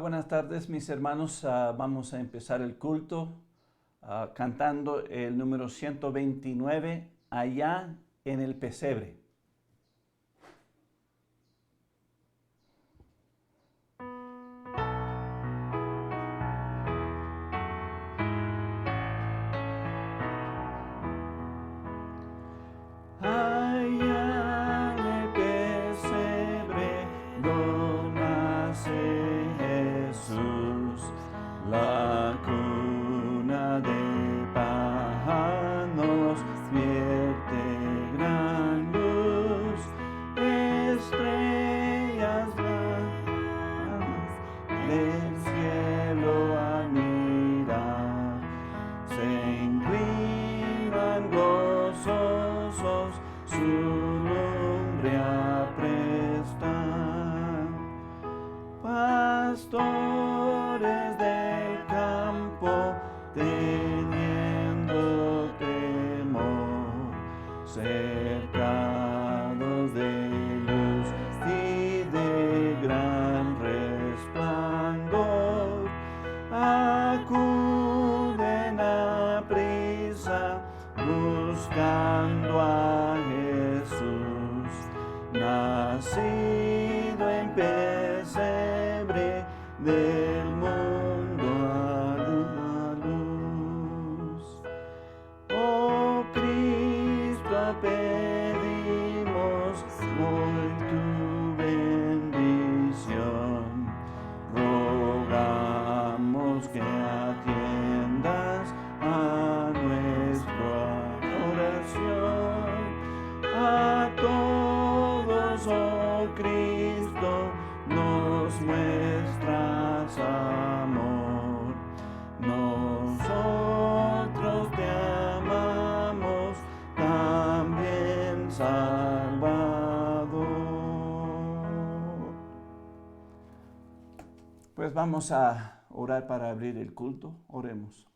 Buenas tardes, mis hermanos. Vamos a empezar el culto cantando el número 129, Allá en el Pesebre. La cuna de pájaros vierte gran luz, estrellas blancas del cielo al mirar, se inclinan gozosos, su lumbre aprestan. Pastores del campo, teniendo temor, cercados de luz y de gran resplandor, acuden a prisa buscando a Jesús, nacido en pesebre del mundo a luz. Oh Cristo, pedimos hoy tu bendición, rogamos que atiendas a nuestra oración, a todos, oh Cristo, nos muestras amor. Nosotros te amamos, también Salvador. Pues vamos a orar para abrir el culto. Oremos.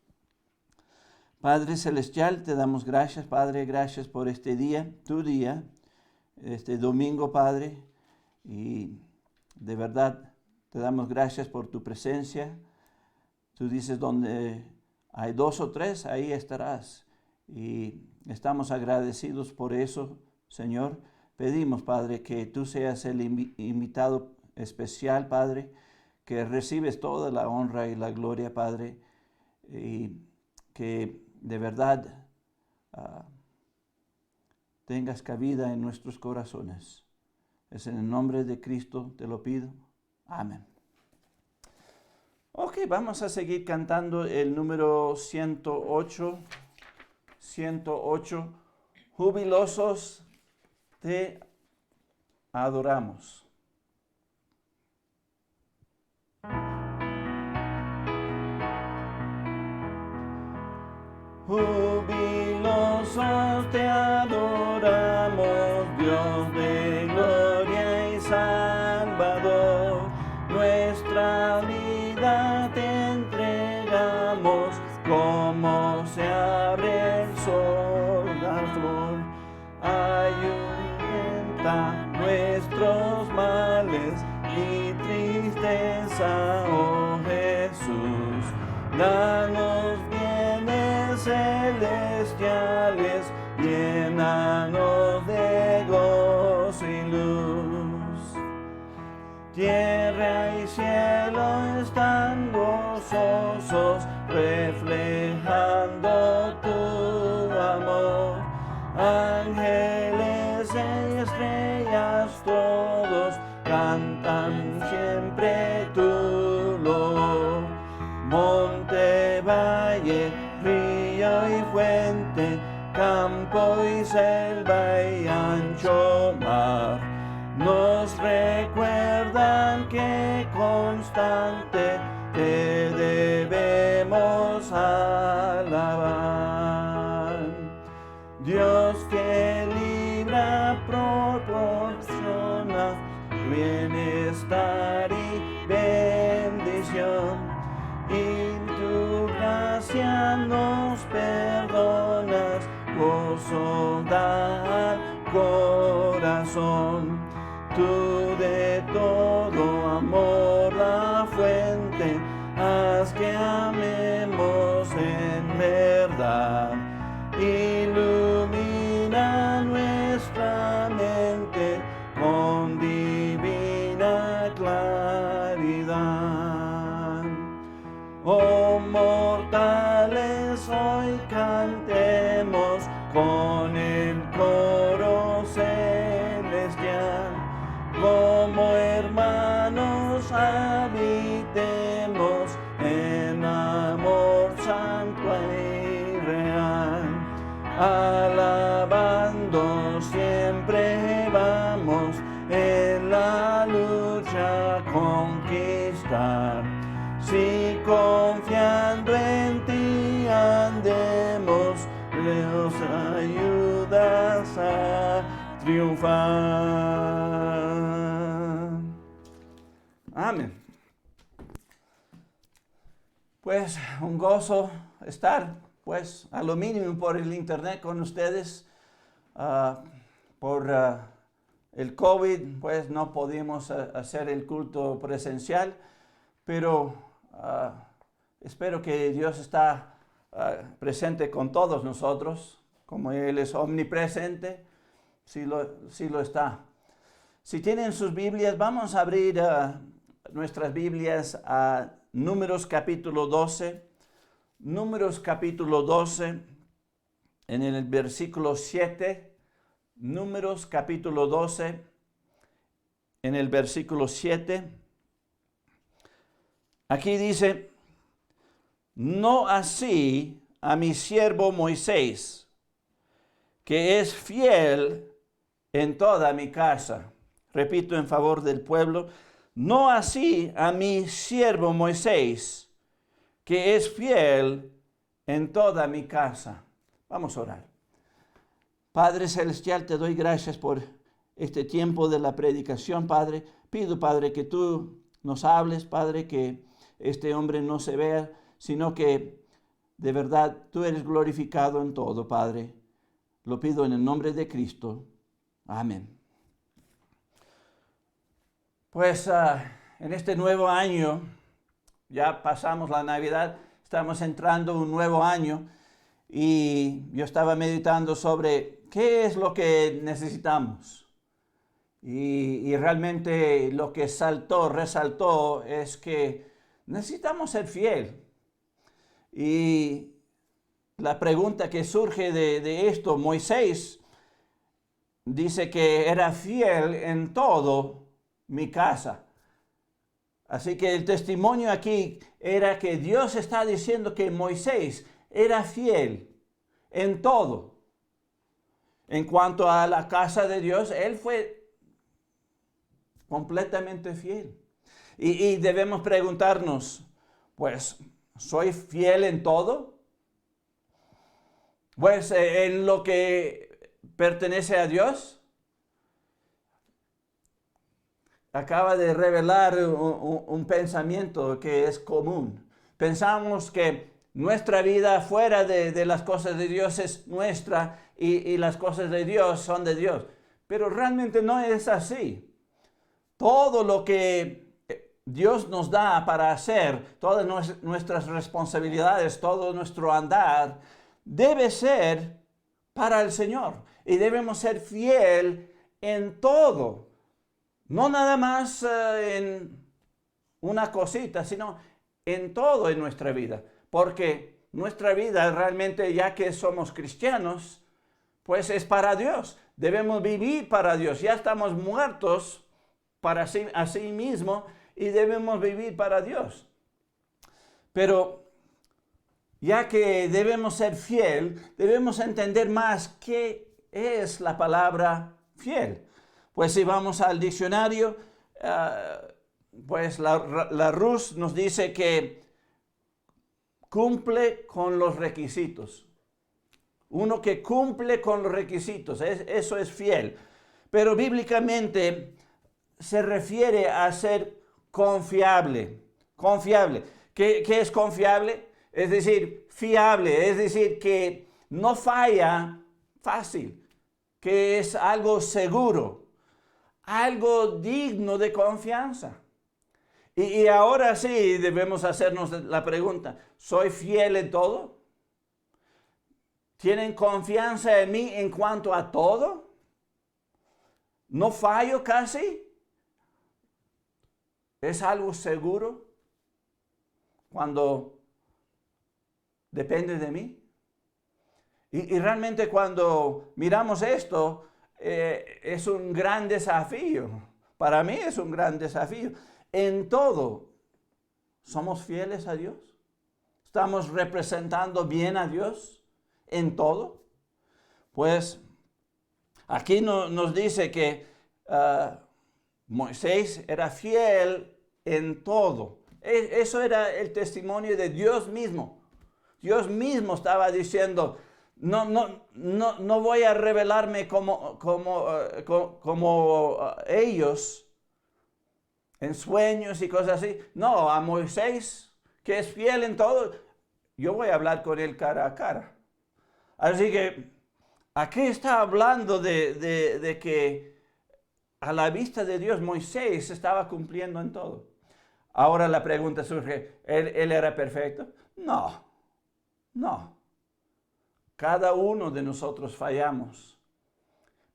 Padre Celestial, te damos gracias, Padre, gracias por este día, tu día, este domingo, Padre, y de verdad te damos gracias por tu presencia. Tú dices, donde hay 2 o 3, ahí estarás. Y estamos agradecidos por eso, Señor. Pedimos, Padre, que tú seas el invitado especial, Padre, que recibes toda la honra y la gloria, Padre, y que de verdad tengas cabida en nuestros corazones. Es en el nombre de Cristo te lo pido. Amén. Ok, vamos a seguir cantando el número 108. 108. Jubilosos te adoramos. Jubilosos te adoramos, Dios de gloria y Salvador. Nuestra vida te entregamos, como se abre el sol, la flor. Ahuyenta nuestros males y tristeza, oh Jesús. Danos bienes celestiales, llénanos de gozo y luz. Tierra y cielo están gozosos, reflejando tu amor. Ángeles y estrellas todos cantan siempre tu loor. Monte, valle, río y fuente, campo y selva y ancho mar, nos recuerdan que constante te debemos alabar. Dios que libra, proporciona bienestar y bendición. Y tu gracia nos perdonas, gozo da al corazón. Tú de todo amor la fuente, triunfar. Amén. Pues un gozo estar, pues, a lo mínimo por el internet con ustedes. Por el COVID, pues no pudimos hacer el culto presencial, pero espero que Dios está presente con todos nosotros, como Él es omnipresente, sí lo está. Si tienen sus Biblias, vamos a abrir nuestras Biblias a Números capítulo 12. Números capítulo 12, en el versículo 7. Números capítulo 12, en el versículo 7. Aquí dice: no así a mi siervo Moisés, que es fiel en toda mi casa. Repito en favor del pueblo: no así a mi siervo Moisés, que es fiel en toda mi casa. Vamos a orar. Padre Celestial, te doy gracias por este tiempo de la predicación, Padre. Pido, Padre, que tú nos hables, Padre, que este hombre no se vea, sino que de verdad tú eres glorificado en todo, Padre. Lo pido en el nombre de Cristo. Amén. Pues en este nuevo año, ya pasamos la Navidad, estamos entrando un nuevo año y yo estaba meditando sobre qué es lo que necesitamos. Y realmente lo que resaltó es que necesitamos ser fiel. Y la pregunta que surge de esto: Moisés dice que era fiel en todo mi casa. Así que el testimonio aquí era que Dios está diciendo que Moisés era fiel en todo. En cuanto a la casa de Dios, él fue completamente fiel. Y debemos preguntarnos, pues, ¿soy fiel en todo? Pues en lo que pertenece a Dios. Acaba de revelar un pensamiento que es común. Pensamos que nuestra vida fuera de las cosas de Dios es nuestra y las cosas de Dios son de Dios. Pero realmente no es así. Todo lo que Dios nos da para hacer, todas nuestras responsabilidades, todo nuestro andar, debe ser para el Señor. Y debemos ser fiel en todo. No nada más en una cosita, sino en todo en nuestra vida. Porque nuestra vida realmente, ya que somos cristianos, pues es para Dios. Debemos vivir para Dios. Ya estamos muertos para sí mismo y debemos vivir para Dios. Pero ya que debemos ser fiel, debemos entender más qué es la palabra fiel. Pues si vamos al diccionario, pues la RUS nos dice que cumple con los requisitos. Uno que cumple con los requisitos, eso es fiel. Pero bíblicamente se refiere a ser confiable. Confiable. ¿Qué es confiable? Es decir, fiable. Es decir, que no falla fácil. Que es algo seguro. Algo digno de confianza. Y ahora sí debemos hacernos la pregunta: ¿soy fiel en todo? ¿Tienen confianza en mí en cuanto a todo? ¿No fallo casi? ¿Es algo seguro cuando depende de mí? Y realmente cuando miramos esto, es un gran desafío. Para mí es un gran desafío. En todo, ¿somos fieles a Dios? ¿Estamos representando bien a Dios en todo? Pues aquí nos dice que Moisés era fiel en todo. Eso era el testimonio de Dios mismo. Dios mismo estaba diciendo: no voy a revelarme como ellos en sueños y cosas así. No, a Moisés, que es fiel en todo, yo voy a hablar con él cara a cara. Así que aquí está hablando de que a la vista de Dios Moisés estaba cumpliendo en todo. Ahora la pregunta surge, ¿él era perfecto? No. Cada uno de nosotros fallamos.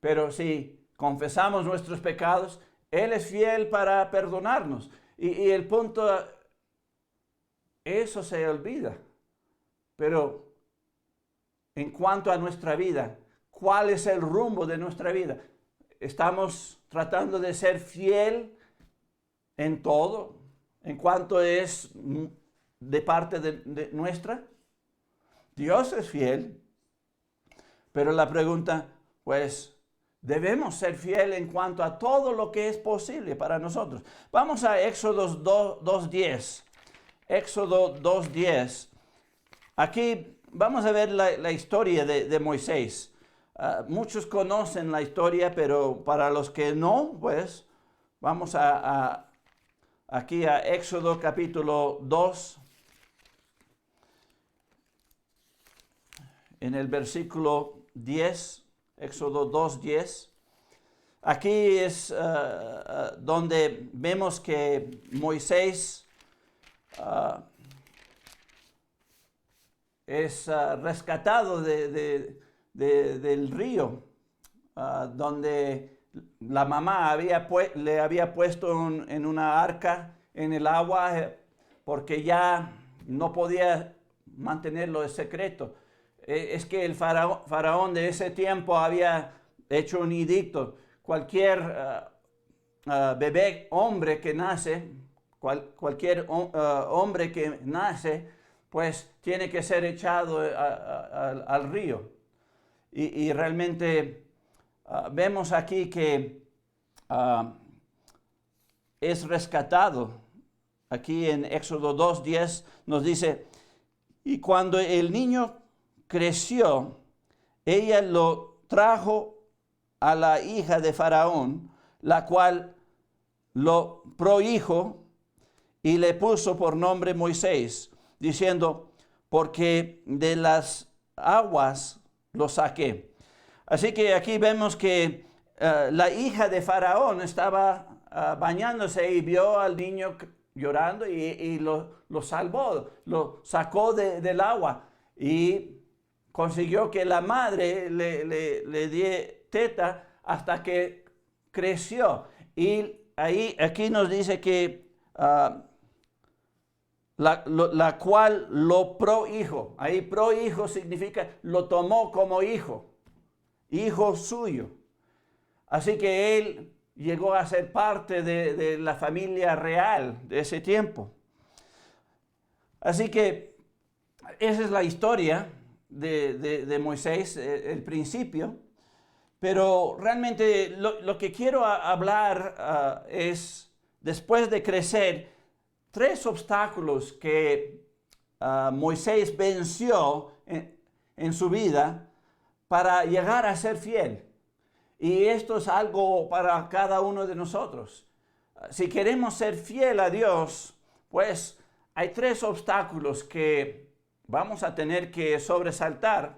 Pero si confesamos nuestros pecados, Él es fiel para perdonarnos. Y el punto, eso se olvida. Pero en cuanto a nuestra vida, ¿cuál es el rumbo de nuestra vida? ¿Estamos tratando de ser fiel en todo? ¿En cuanto es de parte de nuestra? Dios es fiel. Pero la pregunta, pues, debemos ser fieles en cuanto a todo lo que es posible para nosotros. Vamos a Éxodo 2:10. Éxodo 2:10. Aquí vamos a ver la historia de Moisés. Muchos conocen la historia, pero para los que no, pues, vamos aquí a Éxodo capítulo 2. En el versículo 10, Éxodo 2:10. Aquí es donde vemos que Moisés es rescatado del río, donde la mamá le había puesto en una arca en el agua porque ya no podía mantenerlo en secreto. Es que el faraón de ese tiempo había hecho un edicto. Cualquier bebé, hombre que nace, cualquier hombre que nace, pues tiene que ser echado al río. Y realmente vemos aquí que es rescatado. Aquí en Éxodo 2:10 nos dice, y cuando el niño creció, ella lo trajo a la hija de Faraón, la cual lo prohijo y le puso por nombre Moisés, diciendo, porque de las aguas lo saqué. Así que aquí vemos que la hija de Faraón estaba bañándose y vio al niño llorando y lo salvó, lo sacó del agua y consiguió que la madre le diera teta hasta que creció. Y aquí nos dice que la cual lo prohijo. Ahí prohijo significa lo tomó como hijo suyo. Así que él llegó a ser parte de la familia real de ese tiempo. Así que esa es la historia de Moisés, el principio. Pero realmente lo que quiero hablar es, después de crecer, 3 obstáculos que Moisés venció en su vida para llegar a ser fiel. Y esto es algo para cada uno de nosotros. Si queremos ser fiel a Dios, pues hay 3 obstáculos que vamos a tener que sobresaltar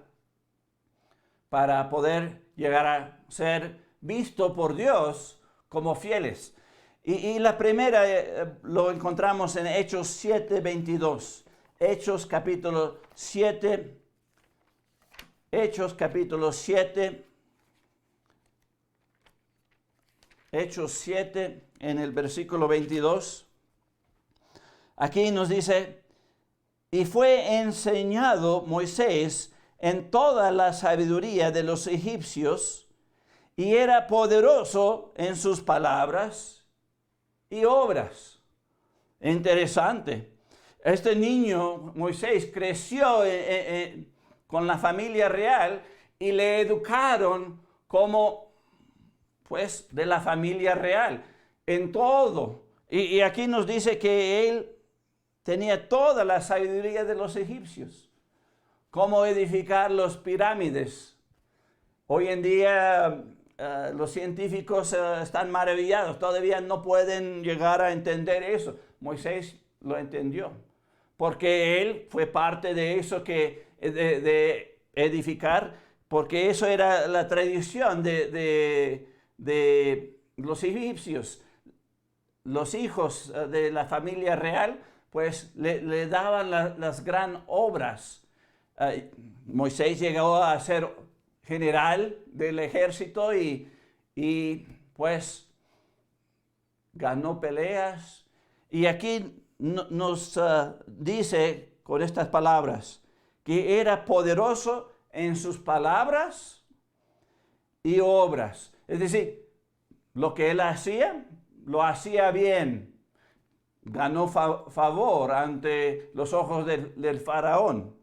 para poder llegar a ser visto por Dios como fieles. Y la primera lo encontramos en Hechos 7:22. Hechos capítulo 7. Hechos capítulo 7. Hechos 7 en el versículo 22. Aquí nos dice, y fue enseñado Moisés en toda la sabiduría de los egipcios, y era poderoso en sus palabras y obras. Interesante. Este niño, Moisés, creció con la familia real y le educaron como, pues, de la familia real, en todo. Y aquí nos dice que él tenía toda la sabiduría de los egipcios. cómo edificar las pirámides. Hoy en día los científicos están maravillados, todavía no pueden llegar a entender eso. Moisés lo entendió, porque él fue parte de eso de edificar, porque eso era la tradición de los egipcios. Los hijos de la familia real, pues le daban las gran obras. Moisés llegó a ser general del ejército y pues ganó peleas. Y aquí nos dice con estas palabras que era poderoso en sus palabras y obras. Es decir, lo que él hacía, lo hacía bien. Ganó favor ante los ojos del faraón.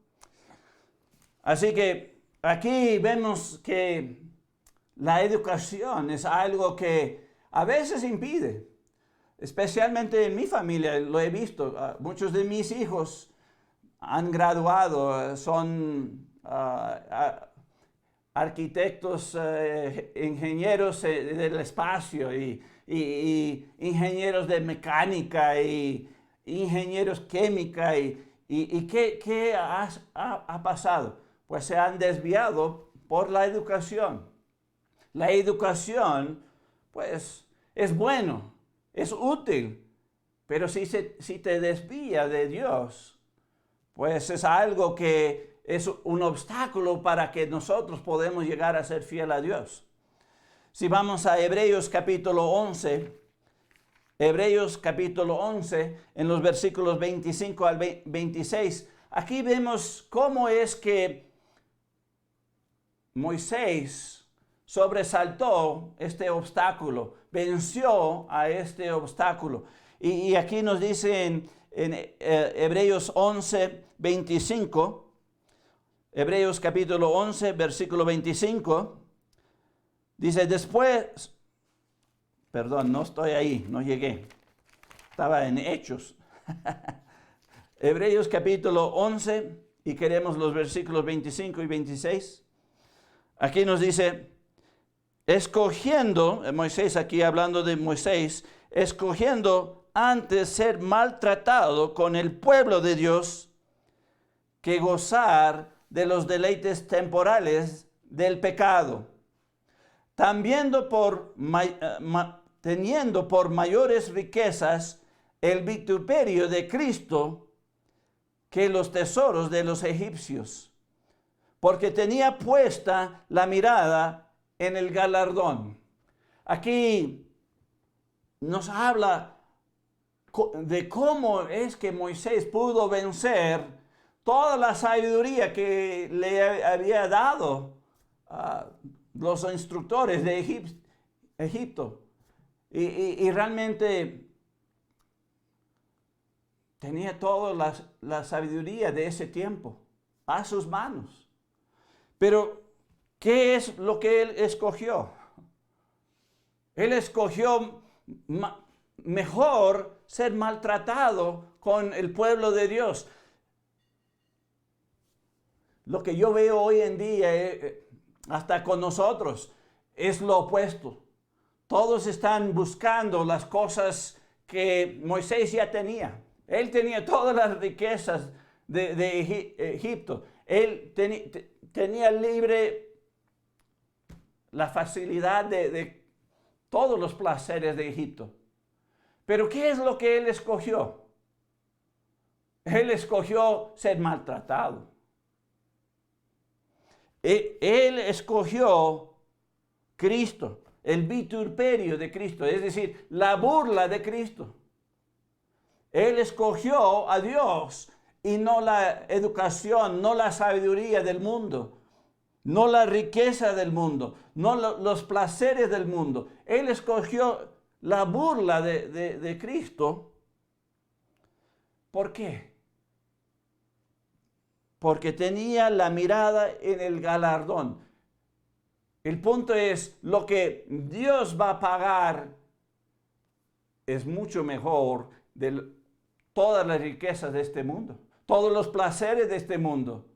Así que aquí vemos que la educación es algo que a veces impide. Especialmente en mi familia, lo he visto. Muchos de mis hijos han graduado, son arquitectos, ingenieros del espacio y ingenieros de mecánica y ingenieros química. ¿Y qué ha pasado? Pues se han desviado por la educación. La educación, pues, es bueno, es útil, pero si te desvía de Dios, pues es algo que es un obstáculo para que nosotros podamos llegar a ser fiel a Dios. Si vamos a Hebreos capítulo 11, en los versículos 25 al 26, aquí vemos cómo es que Moisés sobresaltó este obstáculo, venció a este obstáculo. Y aquí nos dice en Hebreos 11, 25, Hebreos capítulo 11, versículo 25, dice después, perdón, no estoy ahí, no llegué, estaba en Hechos. Hebreos capítulo 11 y queremos los versículos 25 y 26. Aquí nos dice, escogiendo, Moisés aquí hablando de Moisés, escogiendo antes ser maltratado con el pueblo de Dios que gozar de los deleites temporales del pecado, teniendo por mayores riquezas el vituperio de Cristo que los tesoros de los egipcios, porque tenía puesta la mirada en el galardón. Aquí nos habla de cómo es que Moisés pudo vencer toda la sabiduría que le había dado a los instructores de Egipto. Y realmente tenía toda la sabiduría de ese tiempo a sus manos. Pero, ¿qué es lo que él escogió? Él escogió mejor ser maltratado con el pueblo de Dios. Lo que yo veo hoy en día, hasta con nosotros, es lo opuesto. Todos están buscando las cosas que Moisés ya tenía. Él tenía todas las riquezas de Egipto. Él tenía libre la facilidad de todos los placeres de Egipto. Pero ¿qué es lo que él escogió? Él escogió ser maltratado. Él escogió Cristo, el vituperio de Cristo, es decir, la burla de Cristo. Él escogió a Dios y no la educación, no la sabiduría del mundo, no la riqueza del mundo, no los placeres del mundo. Él escogió la burla de Cristo. ¿Por qué? Porque tenía la mirada en el galardón. El punto es, lo que Dios va a pagar es mucho mejor de todas las riquezas de este mundo, todos los placeres de este mundo.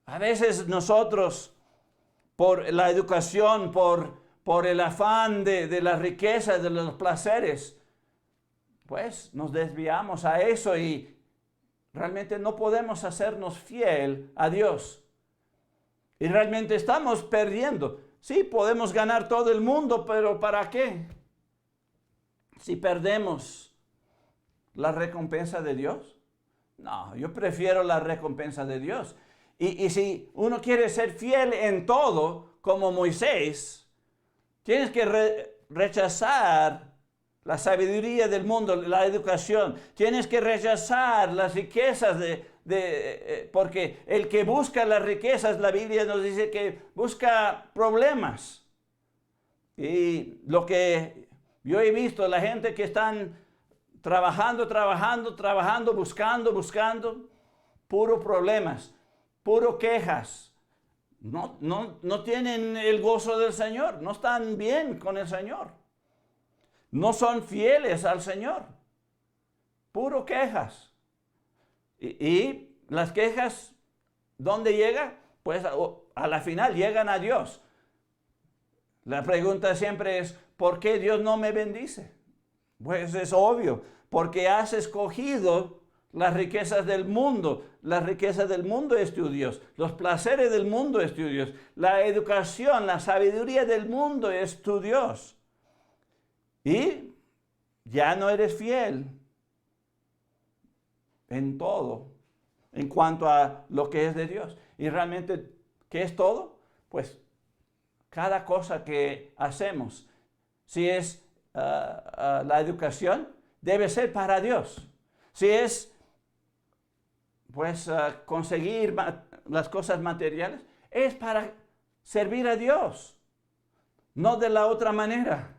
A veces nosotros, por la educación, por el afán de la riqueza, de los placeres, pues nos desviamos a eso y realmente no podemos hacernos fiel a Dios. Y realmente estamos perdiendo. Sí, podemos ganar todo el mundo, pero ¿para qué? Si perdemos la recompensa de Dios. No, yo prefiero la recompensa de Dios. Y si uno quiere ser fiel en todo, como Moisés, tienes que rechazar la sabiduría del mundo, la educación. Tienes que rechazar las riquezas porque el que busca las riquezas, la Biblia nos dice que busca problemas. Y lo que yo he visto, la gente que están trabajando, buscando, puro problemas, puro quejas. No tienen el gozo del Señor, no están bien con el Señor. No son fieles al Señor. Puro quejas. Y las quejas, ¿dónde llegan? Pues a la final llegan a Dios. La pregunta siempre es, ¿por qué Dios no me bendice? Pues es obvio, porque has escogido las riquezas del mundo. La riqueza del mundo es tu Dios. Los placeres del mundo es tu Dios. La educación, la sabiduría del mundo es tu Dios. Y ya no eres fiel en todo, en cuanto a lo que es de Dios. Y realmente, ¿qué es todo? Pues cada cosa que hacemos, si es la educación, debe ser para Dios. Si es pues conseguir las cosas materiales, es para servir a Dios, no de la otra manera.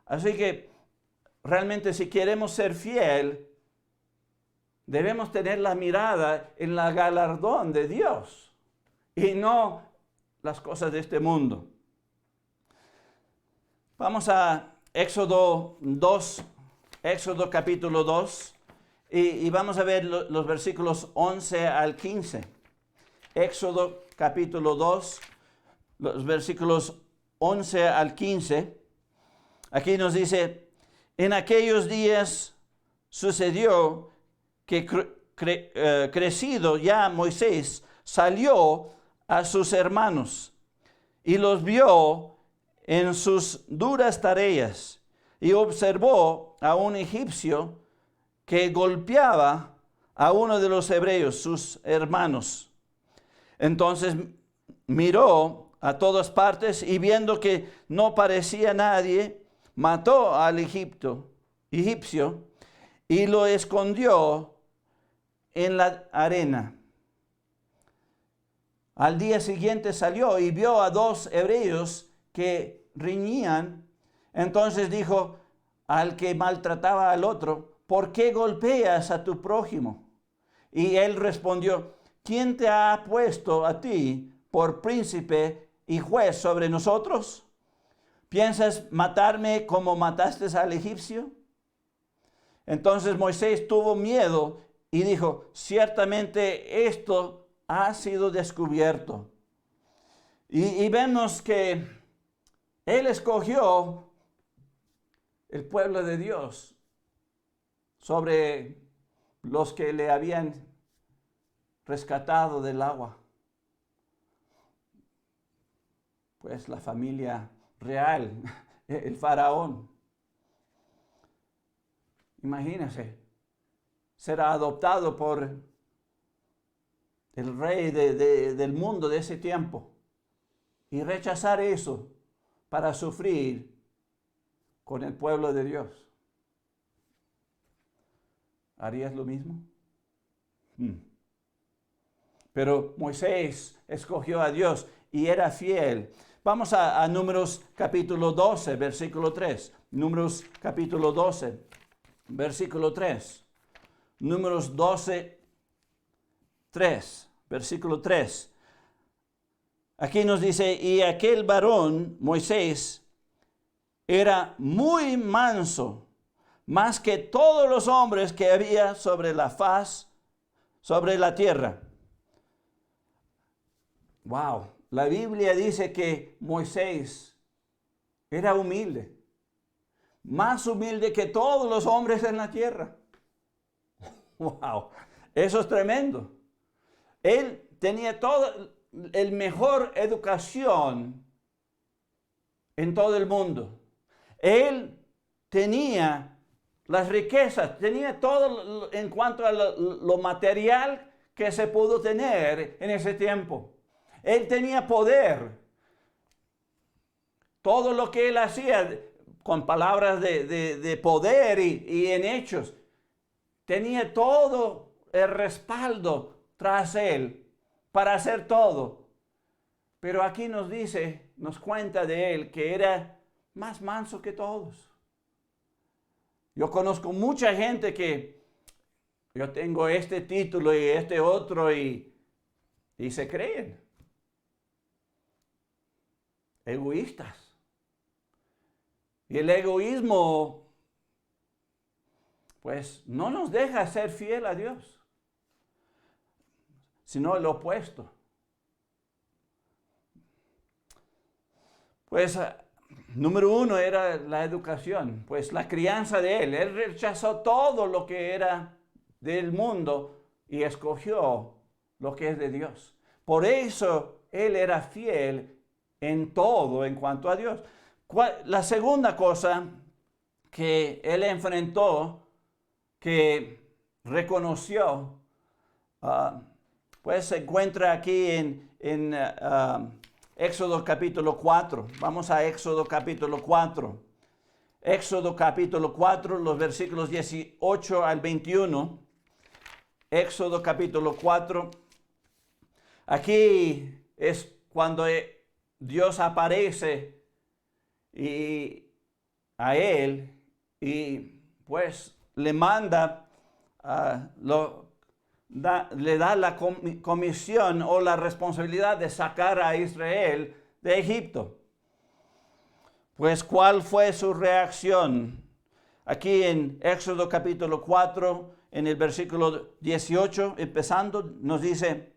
Así que realmente si queremos ser fiel, debemos tener la mirada en la galardón de Dios y no las cosas de este mundo. Vamos a Éxodo 2, Éxodo capítulo 2, y vamos a ver los versículos 11 al 15. Éxodo capítulo 2, los versículos 11 al 15. Aquí nos dice, en aquellos días sucedió que crecido ya Moisés salió a sus hermanos y los vio en sus duras tareas y observó a un egipcio que golpeaba a uno de los hebreos, sus hermanos. Entonces miró a todas partes y viendo que no parecía nadie, mató al egipcio y lo escondió en la arena. Al día siguiente salió y vio a 2 hebreos que riñían. Entonces dijo al que maltrataba al otro, ¿por qué golpeas a tu prójimo? Y él respondió, ¿quién te ha puesto a ti por príncipe y juez sobre nosotros? ¿Piensas matarme como mataste al egipcio? Entonces Moisés tuvo miedo y dijo, ciertamente esto ha sido descubierto. Y vemos que él escogió el pueblo de Dios sobre los que le habían rescatado del agua. Pues la familia real, el faraón. Imagínense, ser adoptado por el rey del mundo de ese tiempo y rechazar eso para sufrir con el pueblo de Dios. ¿Harías lo mismo? Pero Moisés escogió a Dios y era fiel. Vamos a Números capítulo 12, versículo 3. Números capítulo 12, versículo 3. Números 12, 3, versículo 3. Aquí nos dice, y aquel varón, Moisés, era muy manso, más que todos los hombres que había sobre la faz, sobre la tierra. wow, la Biblia dice que Moisés era humilde, más humilde que todos los hombres en la tierra. Wow, eso es tremendo. Él tenía toda la mejor educación en todo el mundo. Él tenía las riquezas, tenía todo en cuanto a lo material que se pudo tener en ese tiempo. Él tenía poder. Todo lo que él hacía con palabras de poder y en hechos, tenía todo el respaldo tras él para hacer todo. Pero aquí nos dice, nos cuenta de él que era más manso que todos. Yo conozco mucha gente que yo tengo este título y este otro y se creen egoístas. Y el egoísmo, pues, no nos deja ser fiel a Dios, sino lo opuesto. Pues, número uno era la educación, pues la crianza de él. Él rechazó todo lo que era del mundo y escogió lo que es de Dios. Por eso él era fiel en todo en cuanto a Dios. La segunda cosa que él enfrentó, que reconoció, pues se encuentra aquí en Éxodo capítulo 4. Vamos a Éxodo capítulo 4. Éxodo capítulo 4, los versículos 18 al 21. Éxodo capítulo 4. Aquí es cuando Dios aparece a él y pues le manda, le da la comisión o la responsabilidad de sacar a Israel de Egipto. Pues, ¿cuál fue su reacción? Aquí en Éxodo capítulo 4, en el versículo 18, empezando, nos dice: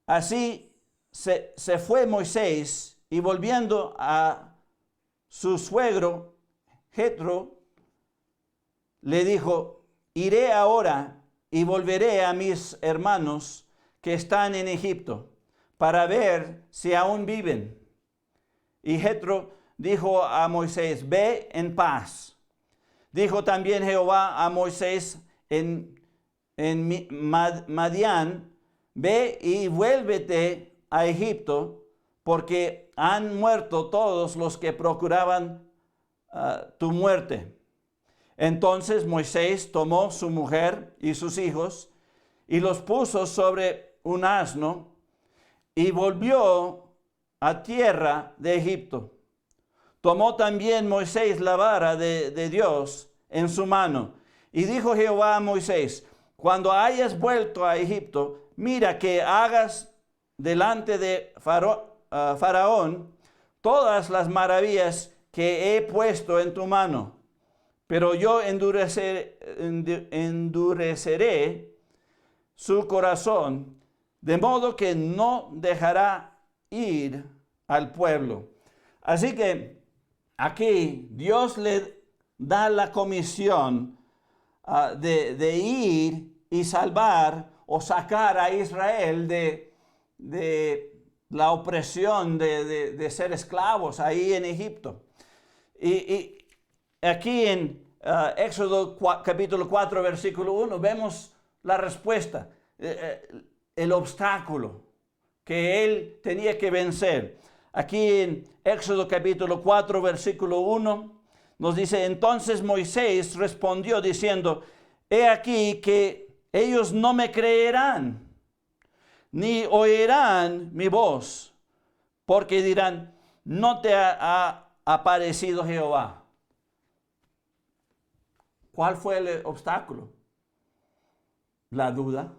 así se fue Moisés, y volviendo a su suegro Jetro, le dijo: iré ahora y volveré a mis hermanos que están en Egipto, para ver si aún viven. Y Jetro dijo a Moisés: ve en paz. Dijo también Jehová a Moisés en Madián: ve y vuélvete a Egipto, porque han muerto todos los que procuraban tu muerte. Entonces Moisés tomó su mujer y sus hijos y los puso sobre un asno y volvió a tierra de Egipto. Tomó también Moisés la vara de Dios en su mano. Y dijo Jehová a Moisés: cuando hayas vuelto a Egipto, mira que hagas delante de Faraón todas las maravillas que he puesto en tu mano. Pero yo endureceré su corazón, de modo que no dejará ir al pueblo. Así que aquí Dios le da la comisión de ir y salvar o sacar a Israel de la opresión de ser esclavos ahí en Egipto. Y aquí en Éxodo capítulo 4, versículo 1, vemos la respuesta, el obstáculo que él tenía que vencer. Aquí en Éxodo capítulo 4, versículo 1, nos dice: entonces Moisés respondió diciendo: he aquí que ellos no me creerán, ni oirán mi voz, porque dirán: no te ha aparecido Jehová. ¿Cuál fue el obstáculo? La duda.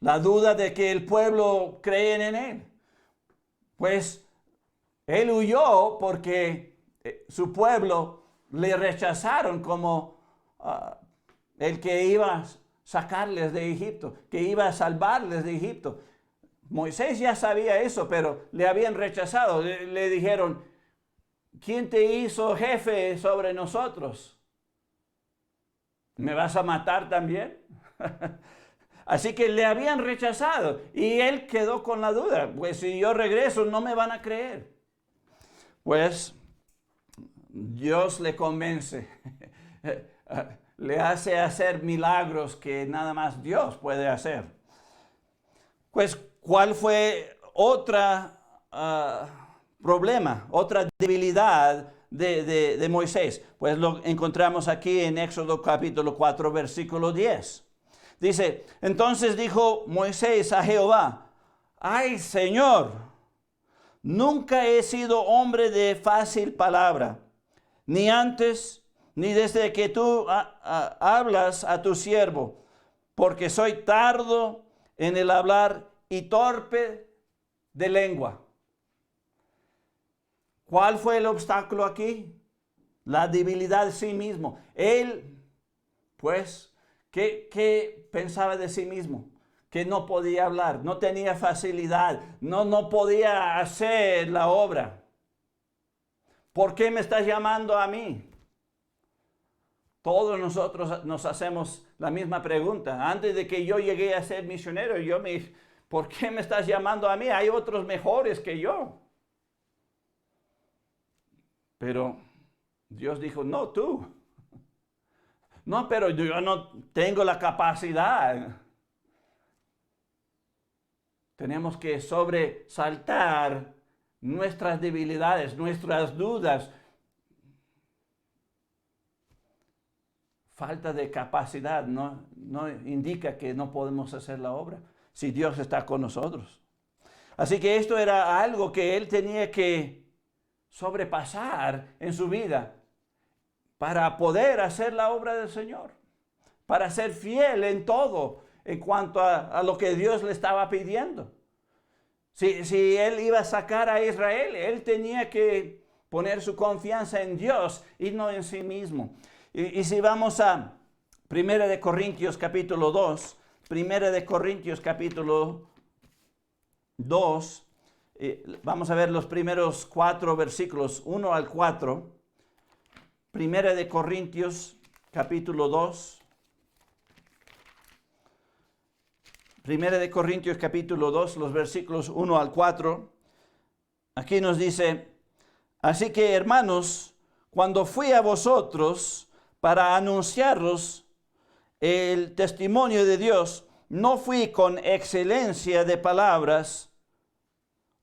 La duda de que el pueblo cree en él. Pues él huyó porque su pueblo le rechazaron como el que iba a sacarles de Egipto, que iba a salvarles de Egipto. Moisés ya sabía eso, pero le habían rechazado. Le dijeron, ¿quién te hizo jefe sobre nosotros? ¿Me vas a matar también? Así que le habían rechazado y él quedó con la duda. Pues si yo regreso no me van a creer. Pues Dios le convence. Le hace hacer milagros que nada más Dios puede hacer. Pues, ¿cuál fue otra problema, otra debilidad de Moisés? Pues lo encontramos aquí en Éxodo capítulo 4, versículo 10. Dice, entonces dijo Moisés a Jehová, ay Señor, nunca he sido hombre de fácil palabra, ni antes, ni desde que tú hablas a tu siervo, porque soy tardo en el hablar y torpe de lengua. ¿Cuál fue el obstáculo aquí? La debilidad de sí mismo. Él, pues, ¿qué pensaba de sí mismo? Que no podía hablar, no tenía facilidad, no podía hacer la obra. ¿Por qué me estás llamando a mí? Todos nosotros nos hacemos la misma pregunta. Antes de que yo llegué a ser misionero, ¿por qué me estás llamando a mí? Hay otros mejores que yo. Pero Dios dijo, no, tú. No, pero yo no tengo la capacidad. Tenemos que sobresaltar nuestras debilidades, nuestras dudas. Falta de capacidad no indica que no podemos hacer la obra si Dios está con nosotros. Así que esto era algo que él tenía que sobrepasar en su vida para poder hacer la obra del Señor, para ser fiel en todo en cuanto a lo que Dios le estaba pidiendo. Si él iba a sacar a Israel, él tenía que poner su confianza en Dios y no en sí mismo. Y si vamos a 1 de Corintios capítulo 2, 1 de Corintios capítulo 2, vamos a ver los primeros 4 versículos, 1 al 4. 1 de Corintios capítulo 2. 1 de Corintios capítulo 2, los versículos 1 al 4. Aquí nos dice, así que hermanos, cuando fui a vosotros para anunciaros el testimonio de Dios, no fui con excelencia de palabras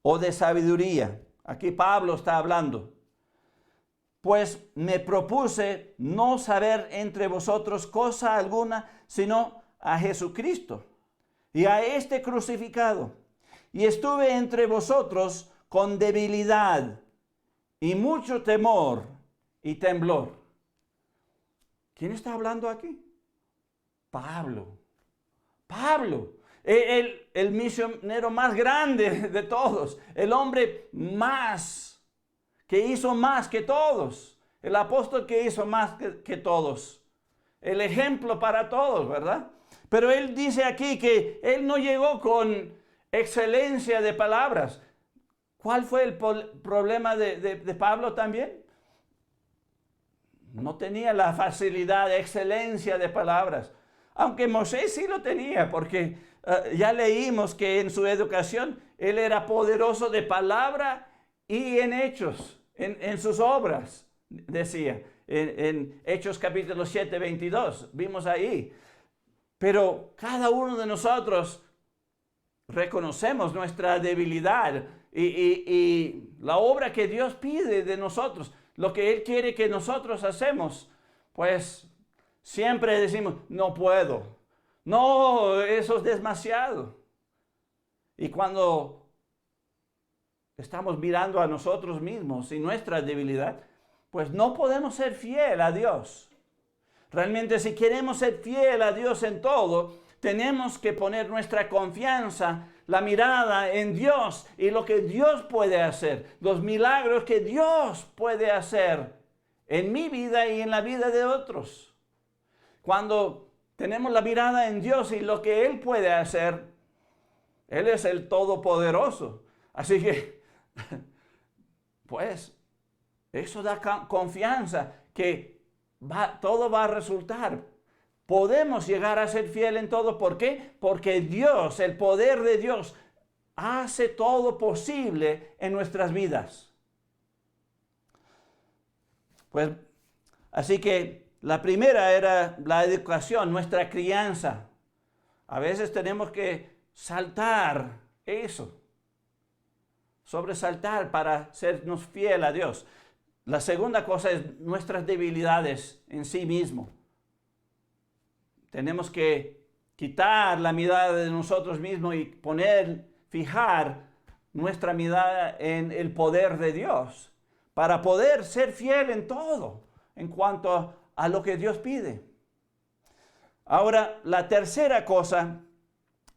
o de sabiduría. Aquí Pablo está hablando. Pues me propuse no saber entre vosotros cosa alguna, sino a Jesucristo y a este crucificado. Y estuve entre vosotros con debilidad y mucho temor y temblor. ¿Quién está hablando aquí? Pablo. Pablo, el misionero más grande de todos, el hombre que hizo más que todos, el apóstol que hizo más que todos, el ejemplo para todos, ¿verdad? Pero él dice aquí que él no llegó con excelencia de palabras. ¿Cuál fue el problema de Pablo también? No tenía la facilidad, excelencia de palabras. Aunque Moisés sí lo tenía, porque ya leímos que en su educación él era poderoso de palabra y en hechos, en sus obras, decía. En Hechos capítulo 7, 22, vimos ahí. Pero cada uno de nosotros reconocemos nuestra debilidad y la obra que Dios pide de nosotros, lo que Él quiere que nosotros hacemos, pues siempre decimos, no puedo, no, eso es demasiado. Y cuando estamos mirando a nosotros mismos y nuestra debilidad, pues no podemos ser fiel a Dios. Realmente si queremos ser fiel a Dios en todo, tenemos que poner nuestra confianza, la mirada en Dios y lo que Dios puede hacer, los milagros que Dios puede hacer en mi vida y en la vida de otros. Cuando tenemos la mirada en Dios y lo que Él puede hacer, Él es el Todopoderoso. Así que, pues, eso da confianza que todo va a resultar. Podemos llegar a ser fiel en todo. ¿Por qué? Porque Dios, el poder de Dios, hace todo posible en nuestras vidas. Pues, así que la primera era la educación, nuestra crianza. A veces tenemos que saltar eso, sobresaltar para sernos fiel a Dios. La segunda cosa es nuestras debilidades en sí mismo. Tenemos que quitar la mirada de nosotros mismos y fijar nuestra mirada en el poder de Dios para poder ser fiel en todo en cuanto a lo que Dios pide. Ahora, la tercera cosa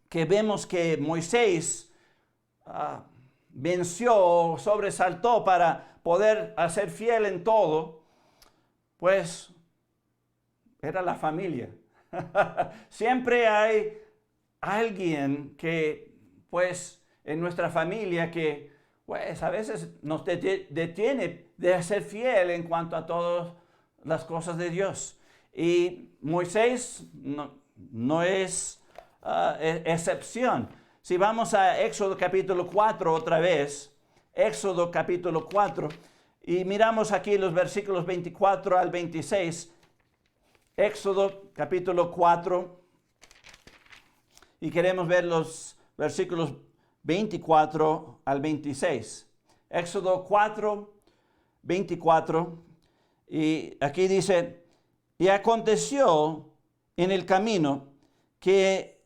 que vemos que Moisés venció, sobresaltó para poder ser fiel en todo, pues era la familia. Siempre hay alguien que, pues, en nuestra familia que, pues, a veces nos detiene de ser fiel en cuanto a todas las cosas de Dios. Y Moisés no es excepción. Si vamos a Éxodo capítulo 4 otra vez, Éxodo capítulo 4, y miramos aquí los versículos 24 al 26, Éxodo capítulo 4, y queremos ver los versículos 24 al 26. Éxodo 4, 24, y aquí dice: y aconteció en el camino que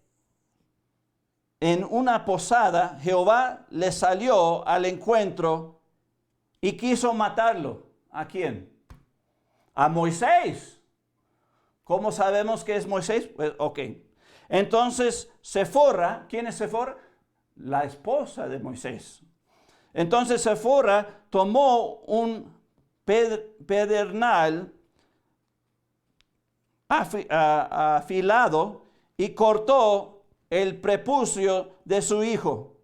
en una posada Jehová le salió al encuentro y quiso matarlo. ¿A quién? A Moisés. ¿Cómo sabemos que es Moisés? Pues, ok. Entonces Sefora, ¿quién es Sefora? La esposa de Moisés. Entonces Sefora tomó un pedernal afilado y cortó el prepucio de su hijo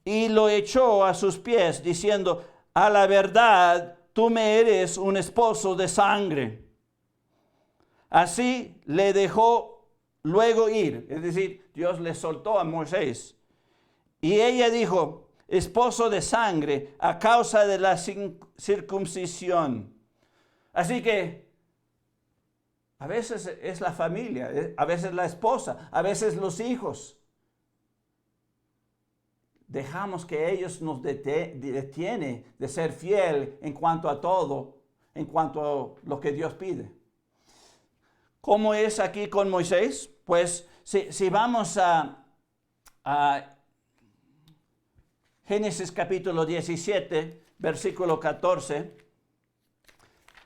y lo echó a sus pies, diciendo: a la verdad, tú me eres un esposo de sangre. Así le dejó luego ir, es decir, Dios le soltó a Moisés. Y ella dijo: esposo de sangre, a causa de la circuncisión. Así que a veces es la familia, a veces la esposa, a veces los hijos. Dejamos que ellos nos detienen de ser fiel en cuanto a todo, en cuanto a lo que Dios pide. ¿Cómo es aquí con Moisés? Pues si vamos a Génesis capítulo 17, versículo 14.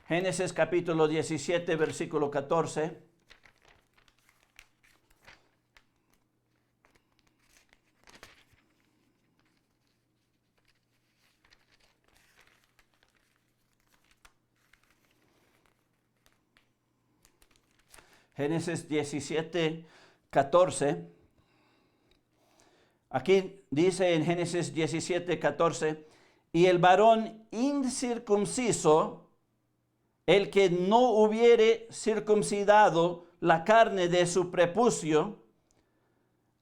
Génesis capítulo 17, versículo 14. Génesis 17, 14. Aquí dice en Génesis 17, 14: y el varón incircunciso, el que no hubiere circuncidado la carne de su prepucio,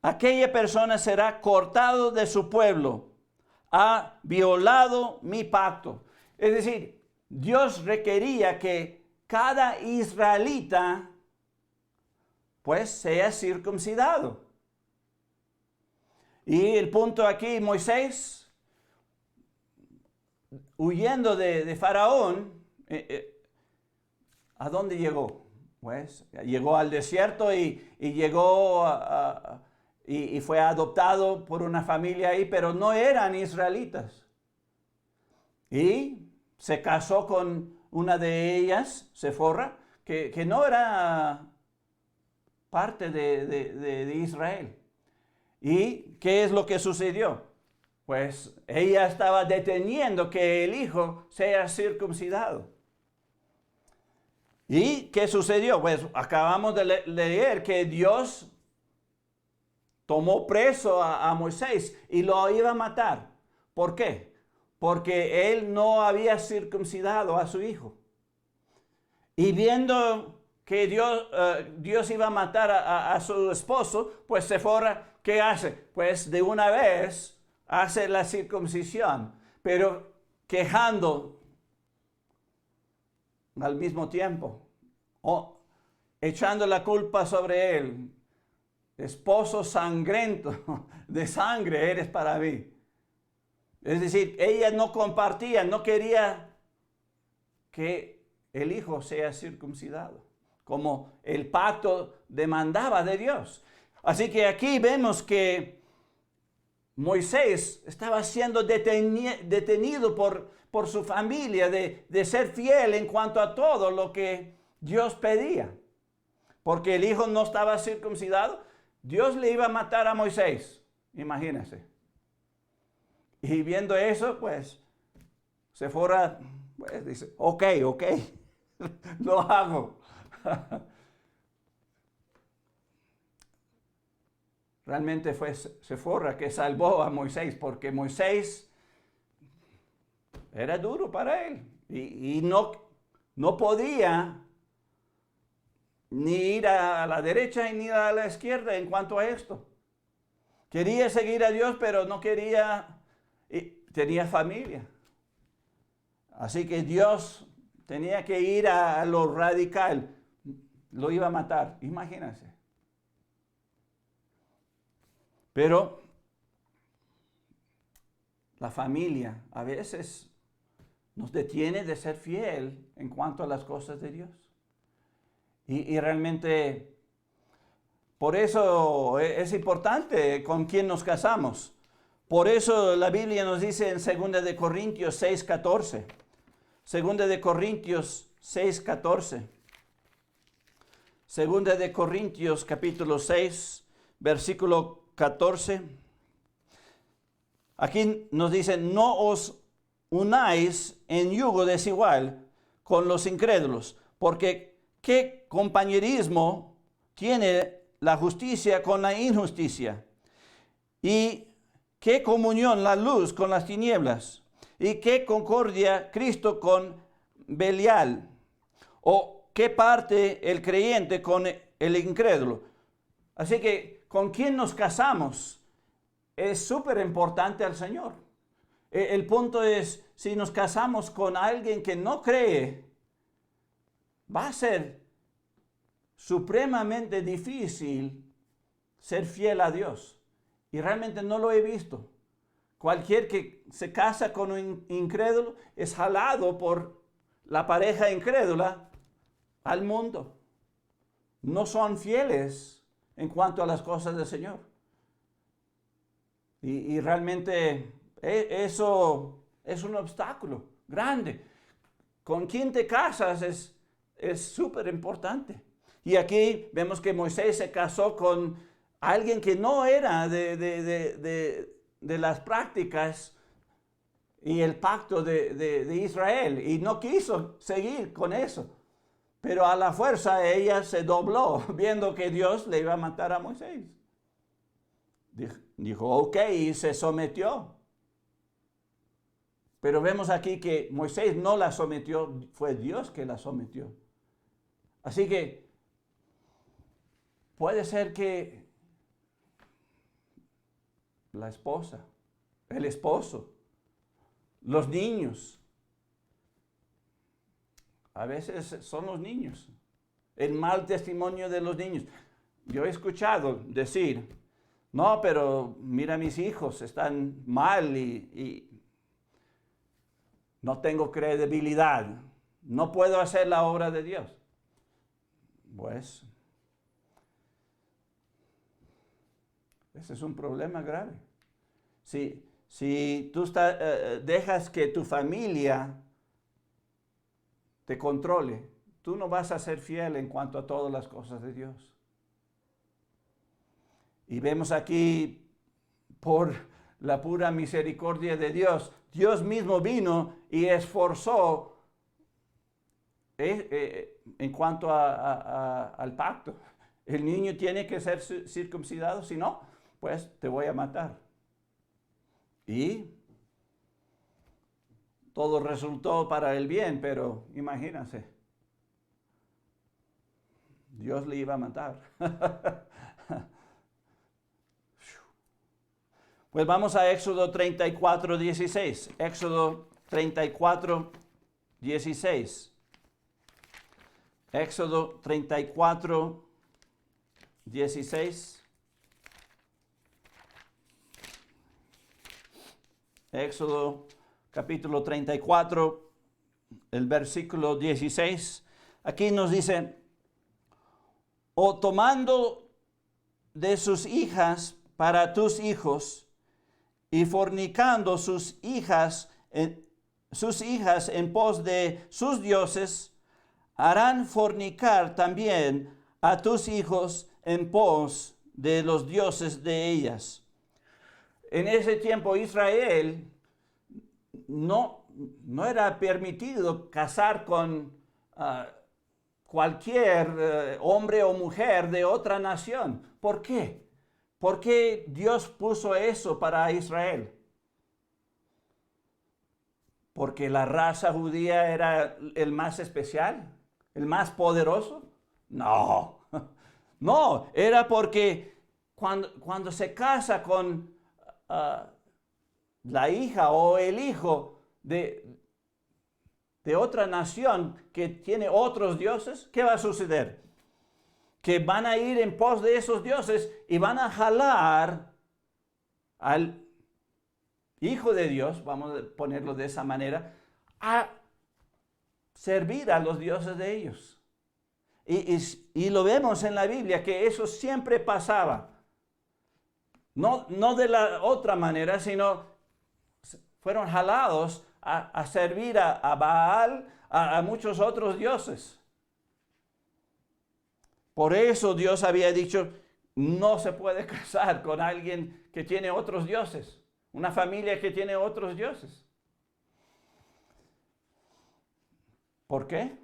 aquella persona será cortado de su pueblo, ha violado mi pacto. Es decir, Dios requería que cada israelita pues sea circuncidado. Y el punto aquí, Moisés, huyendo de Faraón, ¿a dónde llegó? Pues llegó al desierto y llegó y fue adoptado por una familia ahí, pero no eran israelitas. Y se casó con una de ellas, Sefora, que no era parte de Israel. ¿Y qué es lo que sucedió? Pues ella estaba deteniendo que el hijo sea circuncidado. ¿Y qué sucedió? Pues acabamos de leer que Dios tomó preso a Moisés y lo iba a matar. ¿Por qué? Porque él no había circuncidado a su hijo. Y viendo que Dios iba a matar a su esposo, pues Sefora, ¿qué hace? Pues de una vez hace la circuncisión, pero quejando al mismo tiempo, o echando la culpa sobre él. Esposo sangrento, de sangre eres para mí. Es decir, ella no compartía, no quería que el hijo sea circuncidado, como el pacto demandaba de Dios. Así que aquí vemos que Moisés estaba siendo detenido por su familia de ser fiel en cuanto a todo lo que Dios pedía. Porque el hijo no estaba circuncidado, Dios le iba a matar a Moisés, imagínense. Y viendo eso, pues, Sefora, pues, dice, ok, lo hago. Realmente fue Sefora que salvó a Moisés, porque Moisés era duro para él. Y no podía ni ir a la derecha ni a la izquierda en cuanto a esto. Quería seguir a Dios, pero no quería, tenía familia. Así que Dios tenía que ir a lo radical. Lo iba a matar, imagínense. Pero la familia a veces nos detiene de ser fiel en cuanto a las cosas de Dios. Y realmente, por eso es importante con quién nos casamos. Por eso la Biblia nos dice en 2 de Corintios 6:14. 2 de Corintios 6:14. 2 de Corintios capítulo 6, versículo 14. Aquí nos dice, no os unáis en yugo desigual con los incrédulos, porque ¿qué compañerismo tiene la justicia con la injusticia? ¿Y qué comunión la luz con las tinieblas? ¿Y qué concordia Cristo con Belial? ¿O qué parte el creyente con el incrédulo? Así que, ¿con quién nos casamos? Es súper importante al Señor. El punto es, si nos casamos con alguien que no cree, va a ser supremamente difícil ser fiel a Dios. Y realmente no lo he visto. Cualquier que se casa con un incrédulo es jalado por la pareja incrédula al mundo. No son fieles en cuanto a las cosas del Señor. Y realmente eso es un obstáculo grande. Con quién te casas es súper importante. Y aquí vemos que Moisés se casó con alguien que no era de las prácticas y el pacto de Israel. Y no quiso seguir con eso. Pero a la fuerza ella se dobló, viendo que Dios le iba a matar a Moisés. Dijo, ok, y se sometió. Pero vemos aquí que Moisés no la sometió, fue Dios que la sometió. Así que puede ser que la esposa, el esposo, los niños, a veces son los niños, el mal testimonio de los niños. Yo he escuchado decir, no, pero mira, mis hijos están mal y no tengo credibilidad, no puedo hacer la obra de Dios. Pues, ese es un problema grave. Si tú dejas que tu familia te controle, tú no vas a ser fiel en cuanto a todas las cosas de Dios. Y vemos aquí, por la pura misericordia de Dios, Dios mismo vino y esforzó en cuanto al pacto. El niño tiene que ser circuncidado, si no, pues te voy a matar. Y todo resultó para el bien, pero imagínense, Dios le iba a matar. Pues vamos a Éxodo 34, 16. Éxodo 34, 16. Éxodo 34, 16. Éxodo capítulo 34, el versículo 16. Aquí nos dice, o tomando de sus hijas para tus hijos, y fornicando sus hijas en pos de sus dioses, harán fornicar también a tus hijos en pos de los dioses de ellas. En ese tiempo Israel no era permitido casar con cualquier hombre o mujer de otra nación. ¿Por qué? ¿Por qué Dios puso eso para Israel? ¿Porque la raza judía era el más especial? ¿El más poderoso? No. No, era porque cuando se casa con la hija o el hijo de otra nación que tiene otros dioses, ¿qué va a suceder? Que van a ir en pos de esos dioses y van a jalar al Hijo de Dios, vamos a ponerlo de esa manera, a servir a los dioses de ellos. Y lo vemos en la Biblia, que eso siempre pasaba. No de la otra manera, sino fueron jalados a servir a Baal, a muchos otros dioses. Por eso Dios había dicho, no se puede casar con alguien que tiene otros dioses, una familia que tiene otros dioses. ¿Por qué?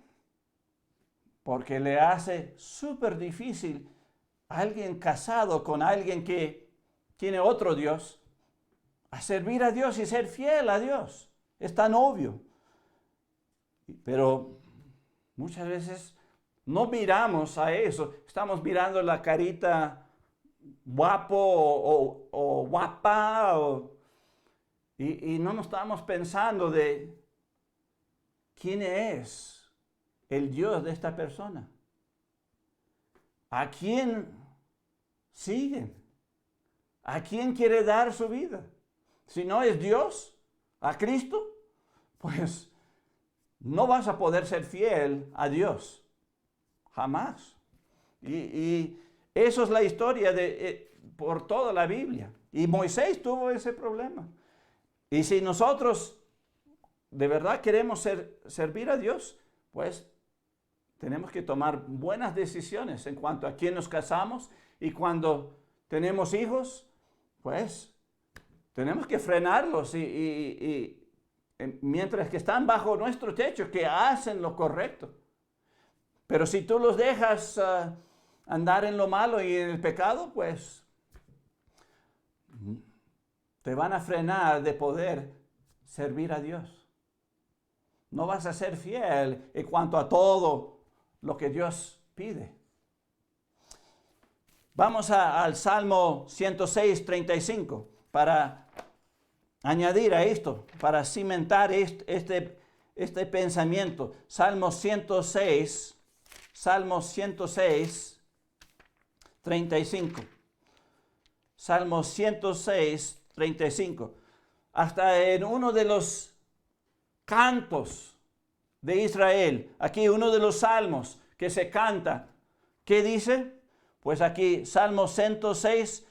Porque le hace súper difícil a alguien casado con alguien que tiene otro Dios, a servir a Dios y ser fiel a Dios. Es tan obvio. Pero muchas veces no miramos a eso, estamos mirando la carita guapo o guapa y no nos estamos pensando de quién es el Dios de esta persona. ¿A quién siguen? ¿A quién quiere dar su vida? Si no es Dios, a Cristo, pues no vas a poder ser fiel a Dios. Jamás. Y eso es la historia por toda la Biblia. Y Moisés tuvo ese problema. Y si nosotros de verdad queremos servir a Dios, pues tenemos que tomar buenas decisiones en cuanto a quién nos casamos. Y cuando tenemos hijos, pues tenemos que frenarlos y mientras que están bajo nuestro techo, que hacen lo correcto. Pero si tú los dejas andar en lo malo y en el pecado, pues te van a frenar de poder servir a Dios. No vas a ser fiel en cuanto a todo lo que Dios pide. Vamos al Salmo 106, 35 para añadir a esto, para cimentar este pensamiento. Salmo 106, 35. Salmo 106, 35. Hasta en uno de los cantos de Israel, aquí uno de los salmos que se canta, ¿qué dice? Pues aquí, Salmo 106,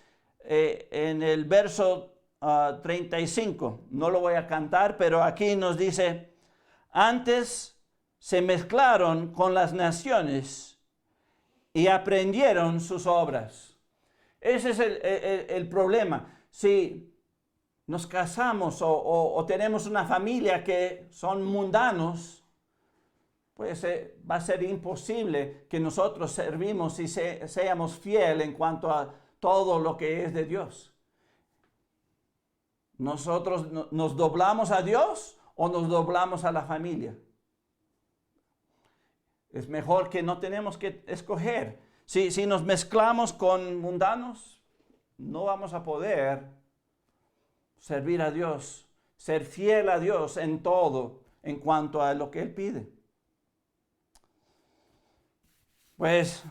en el verso 35. No lo voy a cantar, pero aquí nos dice, antes se mezclaron con las naciones y aprendieron sus obras. Ese es el problema. Si nos casamos o tenemos una familia que son mundanos, pues va a ser imposible que nosotros servimos y seamos fieles en cuanto a todo lo que es de Dios. ¿Nosotros nos doblamos a Dios o nos doblamos a la familia? Es mejor que no tenemos que escoger. Si nos mezclamos con mundanos, no vamos a poder servir a Dios, ser fiel a Dios en todo, en cuanto a lo que Él pide. Pues,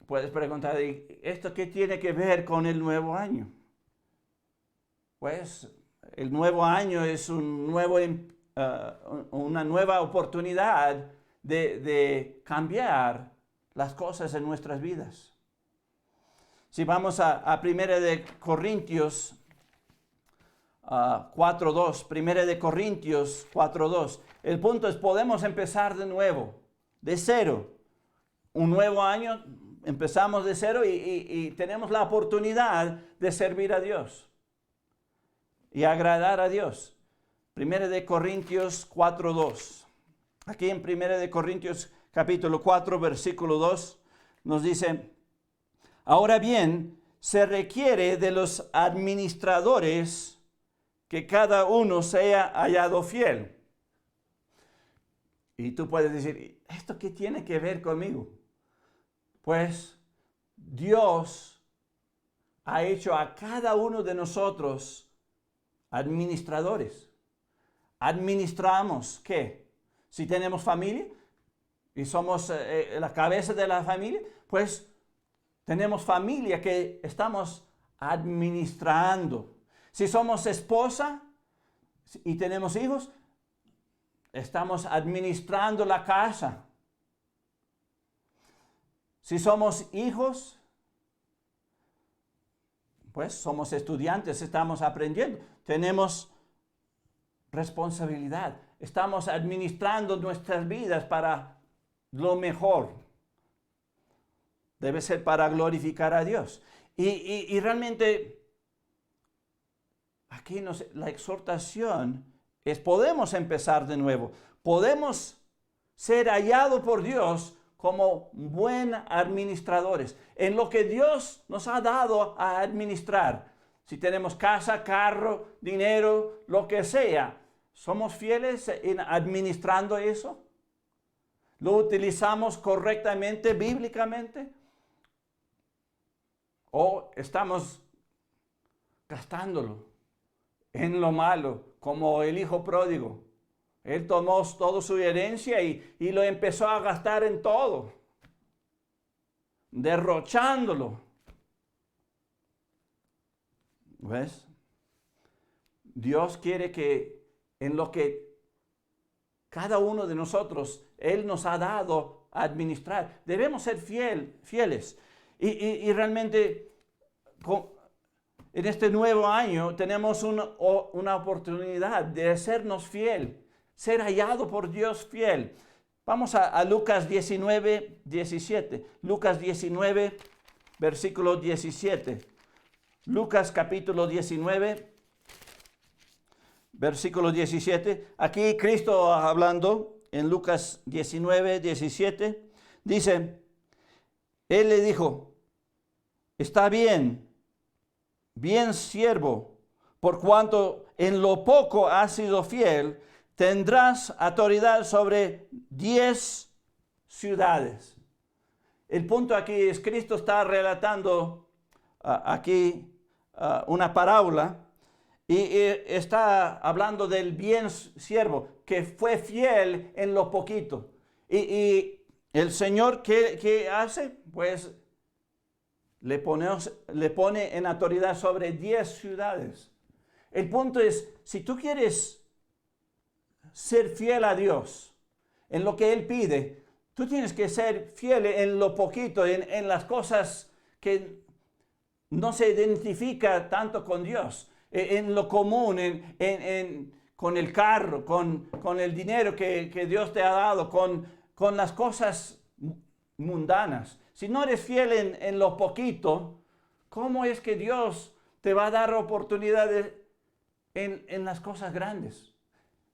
puedes preguntar, ¿esto qué tiene que ver con el nuevo año? Pues, el nuevo año es una nueva oportunidad de cambiar las cosas en nuestras vidas. Si vamos a 1 de Corintios 4.2, 1 de Corintios 4.2, el punto es, podemos empezar de nuevo, de cero. Un nuevo año, empezamos de cero y tenemos la oportunidad de servir a Dios y agradar a Dios. 1 de Corintios 4.2. Aquí en 1 de Corintios capítulo 4, versículo 2, nos dice, ahora bien, se requiere de los administradores que cada uno sea hallado fiel. Y tú puedes decir, ¿esto qué tiene que ver conmigo? Pues Dios ha hecho a cada uno de nosotros administradores. Administramos, ¿qué? Si tenemos familia y somos la cabeza de la familia, pues tenemos familia que estamos administrando. Si somos esposa y tenemos hijos, estamos administrando la casa. Si somos hijos, pues somos estudiantes, estamos aprendiendo. Tenemos responsabilidad. Estamos administrando nuestras vidas para lo mejor. Debe ser para glorificar a Dios. Y realmente, aquí la exhortación es, podemos empezar de nuevo. Podemos ser hallados por Dios como buenos administradores. En lo que Dios nos ha dado a administrar. Si tenemos casa, carro, dinero, lo que sea. ¿Somos fieles en administrando eso? ¿Lo utilizamos correctamente, bíblicamente? ¿O estamos gastándolo en lo malo, como el hijo pródigo? Él tomó toda su herencia y lo empezó a gastar en todo, derrochándolo. ¿Ves? Dios quiere que en lo que cada uno de nosotros, Él nos ha dado a administrar, debemos ser fieles. Y realmente en este nuevo año tenemos una oportunidad de hacernos fiel, ser hallado por Dios fiel. Vamos a Lucas 19, 17. Lucas 19, versículo 17. Lucas capítulo 19, versículo 17. Aquí Cristo hablando en Lucas 19, 17. Dice, Él le dijo, está bien, bien siervo, por cuanto en lo poco has sido fiel, tendrás autoridad sobre 10 ciudades. El punto aquí es, Cristo está relatando aquí una parábola y está hablando del bien siervo que fue fiel en lo poquito. Y el Señor, ¿qué hace? Pues le pone en autoridad sobre 10 ciudades. El punto es, si tú quieres ser fiel a Dios en lo que Él pide, tú tienes que ser fiel en lo poquito, en las cosas que no se identifica tanto con Dios, en lo común, con el carro, con el dinero que Dios te ha dado, con las cosas mundanas. Si no eres fiel en lo poquito, ¿cómo es que Dios te va a dar oportunidades en las cosas grandes?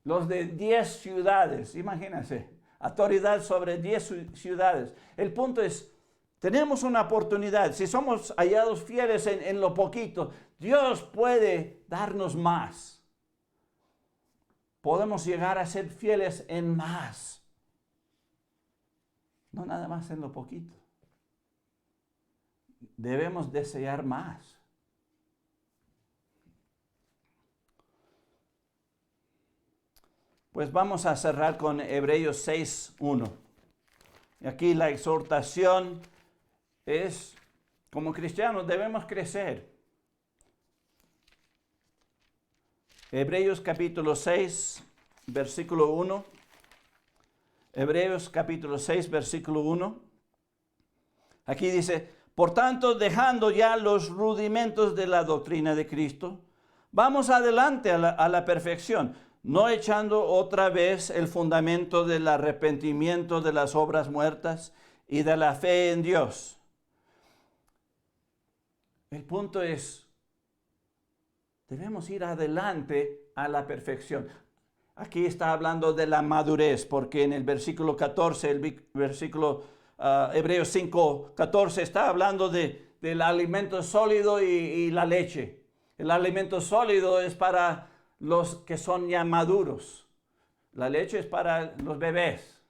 Los de 10 ciudades, imagínense, autoridad sobre 10 ciudades. El punto es, Tenemos una oportunidad. Si somos hallados fieles en lo poquito, Dios puede darnos más. Podemos llegar a ser fieles en más. No nada más en lo poquito. Debemos desear más. Pues vamos a cerrar con Hebreos 6:1. Y aquí la exhortación es, como cristianos debemos crecer. Hebreos capítulo 6, versículo 1. Hebreos capítulo 6, versículo 1. Aquí dice, por tanto, dejando ya los rudimentos de la doctrina de Cristo, vamos adelante a la perfección, no echando otra vez el fundamento del arrepentimiento de las obras muertas y de la fe en Dios. El punto es, debemos ir adelante a la perfección. Aquí está hablando de la madurez, porque en el versículo 14, el versículo Hebreos 5, 14, está hablando del alimento sólido y la leche. El alimento sólido es para los que son ya maduros. La leche es para los bebés.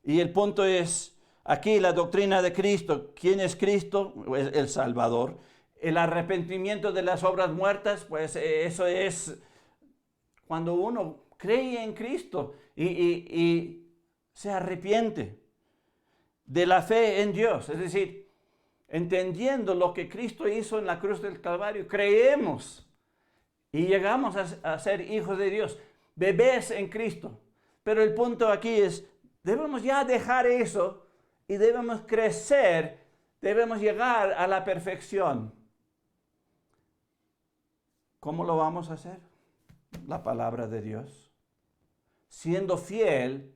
Y el punto es, aquí la doctrina de Cristo. ¿Quién es Cristo? Pues el Salvador. El arrepentimiento de las obras muertas, pues eso es cuando uno cree en Cristo y se arrepiente de la fe en Dios. Es decir, entendiendo lo que Cristo hizo en la cruz del Calvario, creemos y llegamos a ser hijos de Dios, bebés en Cristo. Pero el punto aquí es, debemos ya dejar eso y debemos crecer, debemos llegar a la perfección. ¿Cómo lo vamos a hacer? La palabra de Dios. Siendo fiel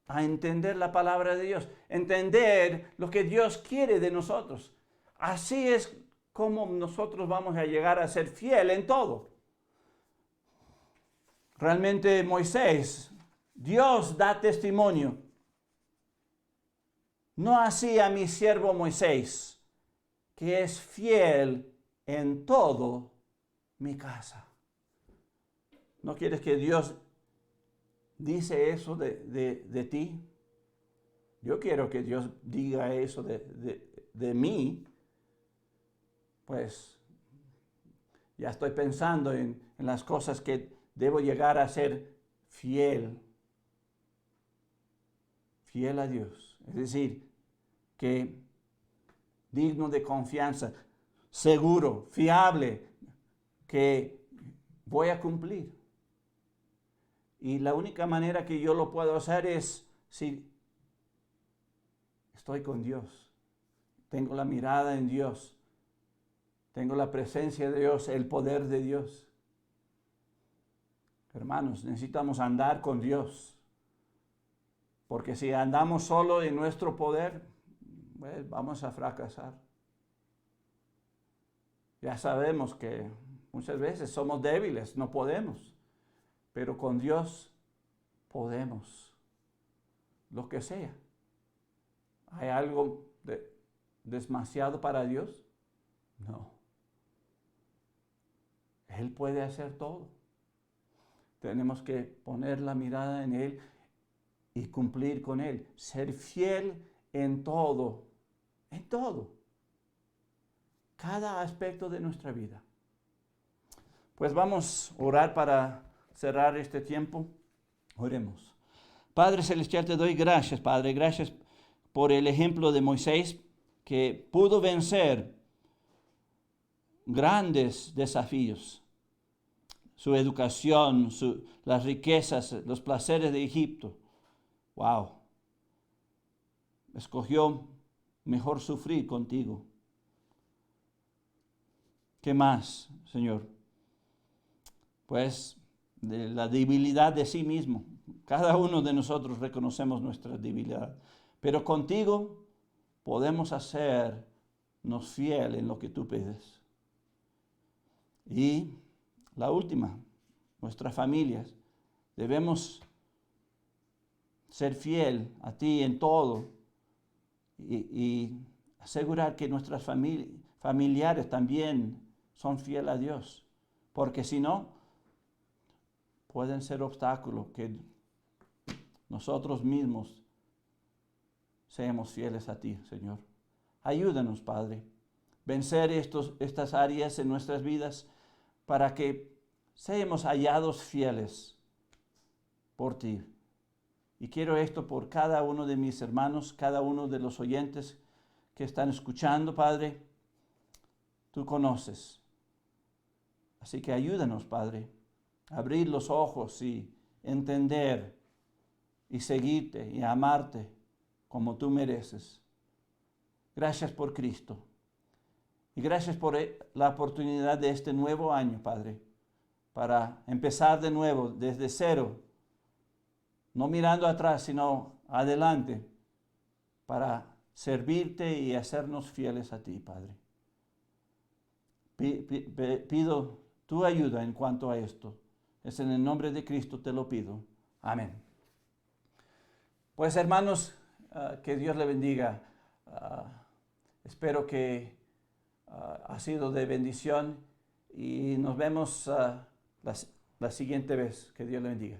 a entender la palabra de Dios, entender lo que Dios quiere de nosotros. Así es como nosotros vamos a llegar a ser fiel en todo. Realmente Moisés, Dios da testimonio. No así a mi siervo Moisés, que es fiel en todo mi casa. ¿No quieres que Dios dice eso de ti? Yo quiero que Dios diga eso de mí. Pues ya estoy pensando en las cosas que debo llegar a ser fiel. Fiel a Dios. Es decir, que digno de confianza, seguro, fiable, que voy a cumplir. Y la única manera que yo lo puedo hacer es si estoy con Dios, tengo la mirada en Dios, tengo la presencia de Dios, el poder de Dios. Hermanos, necesitamos andar con Dios, porque si andamos solo en nuestro poder, pues vamos a fracasar. Ya sabemos que muchas veces somos débiles, no podemos. Pero con Dios podemos, lo que sea. ¿Hay algo demasiado para Dios? No. Él puede hacer todo. Tenemos que poner la mirada en Él y cumplir con Él. Ser fiel en todo, en todo. Cada aspecto de nuestra vida. Pues vamos a orar para cerrar este tiempo. Oremos. Padre Celestial, te doy gracias, Padre. Gracias por el ejemplo de Moisés, que pudo vencer grandes desafíos. Su educación, las riquezas, los placeres de Egipto. Wow. Escogió mejor sufrir contigo. ¿Qué más, Señor? Pues de la debilidad de sí mismo. Cada uno de nosotros reconocemos nuestra debilidad. Pero contigo podemos hacernos fiel en lo que tú pides. Y la última, nuestras familias. Debemos ser fiel a ti en todo y asegurar que nuestras familiares también son fieles a Dios. Porque si no, pueden ser obstáculos que nosotros mismos seamos fieles a ti, Señor. Ayúdanos, Padre, vencer estas áreas en nuestras vidas para que seamos hallados fieles por ti. Y quiero esto por cada uno de mis hermanos, cada uno de los oyentes que están escuchando, Padre. Tú conoces. Así que ayúdanos, Padre, a abrir los ojos y entender y seguirte y amarte como tú mereces. Gracias por Cristo. Y gracias por la oportunidad de este nuevo año, Padre, para empezar de nuevo, desde cero, no mirando atrás, sino adelante, para servirte y hacernos fieles a ti, Padre. Pido tu ayuda en cuanto a esto. Es en el nombre de Cristo te lo pido. Amén. Pues hermanos, que Dios le bendiga. Espero que ha sido de bendición y nos vemos la siguiente vez. Que Dios le bendiga.